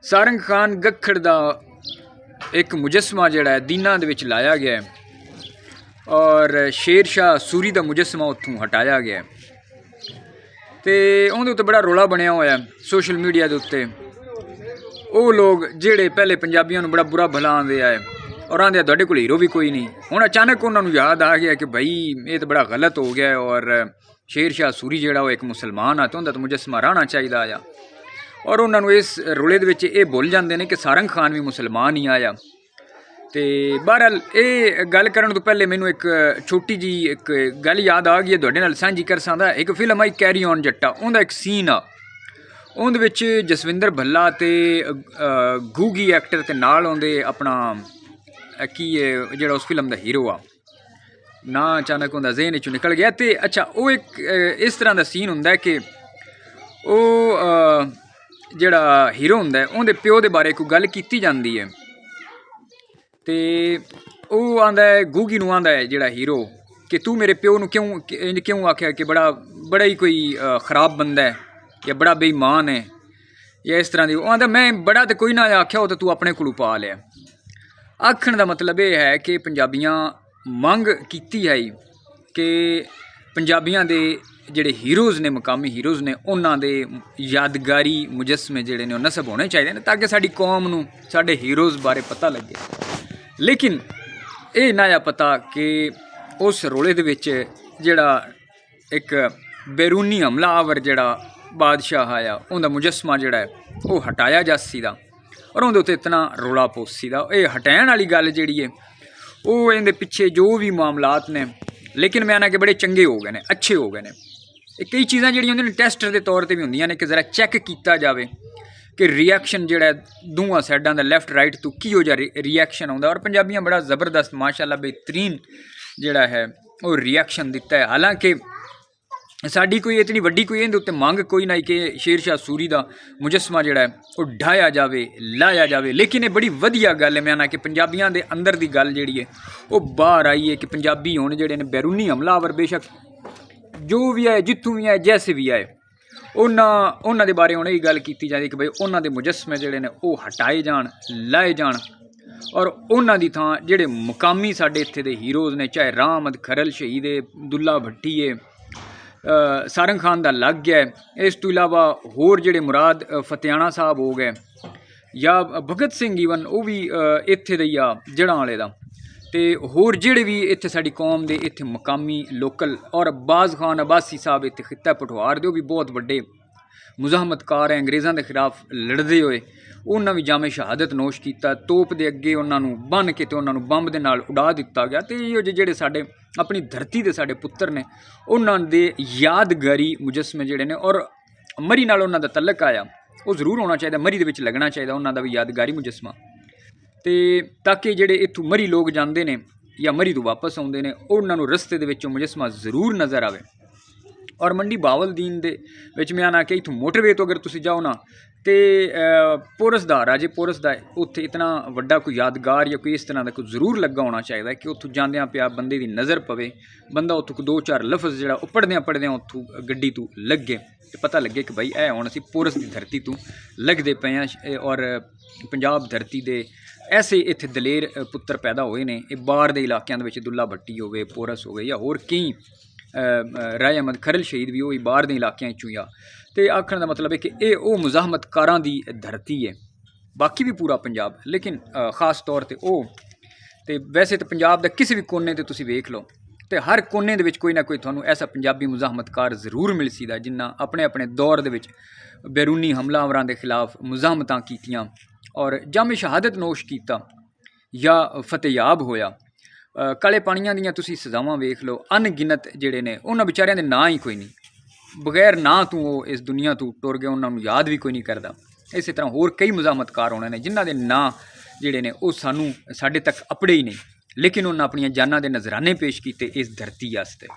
सारंग खान गखड़ का एक मुजस्मा जिहड़ा दीना दे विच लाया गया है और शेर शाह सूरी का मुजस्मा उत्थों हटाया गया है। तो उहदे उत्ते बड़ा रौला बनया होया सोशल मीडिया के उत्ते। वो लोग जिहड़े पहले पंजाबियों बड़ा बुरा भला आंदे आए और आंदे तुहाडे कोल हीरो भी कोई नहीं, हुण अचानक उन्होंने याद आ गया कि भाई ये तो बड़ा गलत हो गया है और शेर शाह सूरी जिहड़ा वो एक मुसलमान आ तो उहदा तो मुजस्मा रहना चाहिए आया। और उन्होंने इस रोले दे विच ये भुल जाते हैं कि सारंग खान भी मुसलमान ही आया। तो बहरहाल ये गल करन तो पहले मैनू एक छोटी जी एक गल याद आ गई है तुहाडे नाल सांझी कर सकदा। एक फिल्म आई कैरी ऑन जट्टा, उहदा एक सीन आ उहदे विच जसविंदर भल्ला ते गूगी एक्टर ते नाल आउंदे अपना की जिहड़ा उस फिल्म दा हीरो आ ना अचानक उहदा ज़हन चों निकल गया। तो अच्छा वो एक इस तरह का सीन हुंदा है कि वो जिहड़ा हीरो हुंदा है उहदे प्यो दे बारे कोई गल कीती जांदी है तो वो आंदा है गूगी नूं आंदा है जिहड़ा हीरो कि तू मेरे प्यो नूं क्यों आख्या कि बड़ा ही कोई खराब बंदा है या बड़ा बेईमान है या इस तरह की। वो आंदा मैं बड़ा तो कोई ना आख्या हो तो तू अपने कोलों पा लिया। आखण का मतलब ये है कि पंजाबियां मंग कीती है कि पंजाबियां दे जिहड़े हीरोज़ ने मकामी हीरोज़ ने उन्हां दे यादगारी मुजस्मे जिहड़े ने नस्ब होने चाहिए ताकि साडी कौम नूं साडे हीरोज़ बारे पता लगे। लेकिन ये ना पता कि उस रोले दे विच जिहड़ा एक बैरूनी हमलावर जिहड़ा बादशाह आया उनका मुजस्मा जिहड़ा है वो हटाया जासी दा और उहदे उत्ते इतना रौला पोसी दा। ये हटाण वाली गल जिहड़ी है वो इहदे पिछे जो भी मामलात ने लेकिन मैं आना कि बड़े चंगे हो गए ने, अच्छे हो गए ने। कई चीज़ां जिहड़ियां होंदियां ने टैस्ट के तौर पर भी होंदियां ने कि जरा चैक किया जाए कि रिएक्शन जिहड़ा दोवां साइडां दा लैफ्ट राइट तो किहो जिहा रिएक्शन आउंदा। और पंजाबियां बड़ा ज़बरदस्त माशाअल्लाह बेहतरीन जिहड़ा है वो रिएक्शन दिता है। हालांकि साडी कोई इतनी वड्डी कोई इहदे उत्ते मंग कोई ना कि शेर शाह सूरी का मुजस्मा जिहड़ा है वो ढाया जाए लाया जाए। लेकिन ये बड़ी वधिया गल है मैं आना कि पंजाबियां दे अंदर दी गल जिहड़ी है वो बाहर आई है कि पंजाबी हुण जिहड़े ने बैरूनी हमलावर बेशक जो भी है जित्थों भी है जैसे भी है उन्हां दे बारे हुण यही गल कीती जाती कि भाई उन्हां दे मुजस्मे जिहड़े ने वो हटाए जाण लाए जाण और उन्हां दी थां जिहड़े मुकामी साडे इत्थे दे हीरोज़ ने चाहे राम अहमद खरल शहीद है दुल्ला भट्टी है सारंग खान का लग गया है। इस तो इलावा होर जिहड़े मुराद फतेहाना साहब हो गए या भगत सिंह ईवन वो भी इत्थे दे आ जड़ां वाले दा ते होर जिहड़े भी इत्थे साडी कौम दे इत्थे मकामी लोकल और अब्बास खान अब्बासी साहब इत्थे खित्ता पठवार दे भी बहुत बड़े मुजाहमतकार है अंग्रेज़ों के खिलाफ लड़ते हुए। उन्होंने भी जामे शहादत नोश किया, तोप के अगे उन्होंने बन के तो उन्होंने बंब के नाल उड़ा दिता गया। तो ये जिहड़े साडे अपनी धरती के साडे पुत्र ने उन्होंने दे यादगारी मुजस्मे जिहड़े ने और मरी नाल उन्हों दा तलक आया वो जरूर होना चाहिए, मरी दे विच लगना चाहिए उन्हों दा भी यादगारी मुजस्मा तो ताकि जिहड़े इत्थों मरी लोग जाते हैं या मरी तो वापस आउंदे ने उन्होंने रस्ते दे विचों मुजस्मा जरूर नज़र आवे। और मंडी बावलदीन दे विच मैं आना कि इत्थों मोटरवे तो अगर तुसीं जाओ ना तो पोरस दा राजे पोरस दा उत्थे इतना वड्डा कोई यादगार या कोई इस तरह का कोई जरूर लगा होना चाहिए कि उत्थों जांदियां पिया बंदे की नज़र पवे, बंदा उत्थों को दो चार लफ्ज़ जिहड़ा पढ़द्यां उत्थों गड्डी तो लगे तो पता लगे कि भाई ऐ हुण असीं पोरस की धरती तो लगते पे हैं। और पंजाब धरती दे ऐसे इत्थे दलेर पुत्र पैदा होए ने बाहर दे इलाकों दे विच दुल्ला भट्टी होवे पोरस होवे या होर कई राय अहमद खरल शहीद भी वही बाहर के इलाकों चों आ। तो आखण का मतलब है कि ये वो मुजाहमतकारां दी धरती है, बाकी भी पूरा पंजाब लेकिन खास तौर पर वो तो वैसे तो पंजाब का किसी भी कोने ते तुसीं वेख लो तो हर कोने दे विच कोई ना कोई तुहानूं ऐसा पंजाबी मुजाहमतकार जरूर मिल सीदा जिन्ना अपने अपने दौर दे विच बैरूनी हमलावरां दे खिलाफ मुजाहमतां कीतियां और जामे शहादत नोश कीता या फतेयाब होया। काले पानियां दियां तुसीं सज़ावां वेख लो, अनगिनत जिहड़े ने उन्हां बेचारियां दे नां ही कोई नहीं, बगैर नां तो वो इस दुनिया तो टुर गए, उन्होंने याद भी कोई नहीं करता। इस तरह होर कई मुजाहमतकार होने ने जिन्हां दे नां जिहड़े ने वो सानू साडे तक अपड़े ही नहीं, लेकिन उन्होंने अपनी जानां दे नजराने पेश किए इस धरती वास्ते।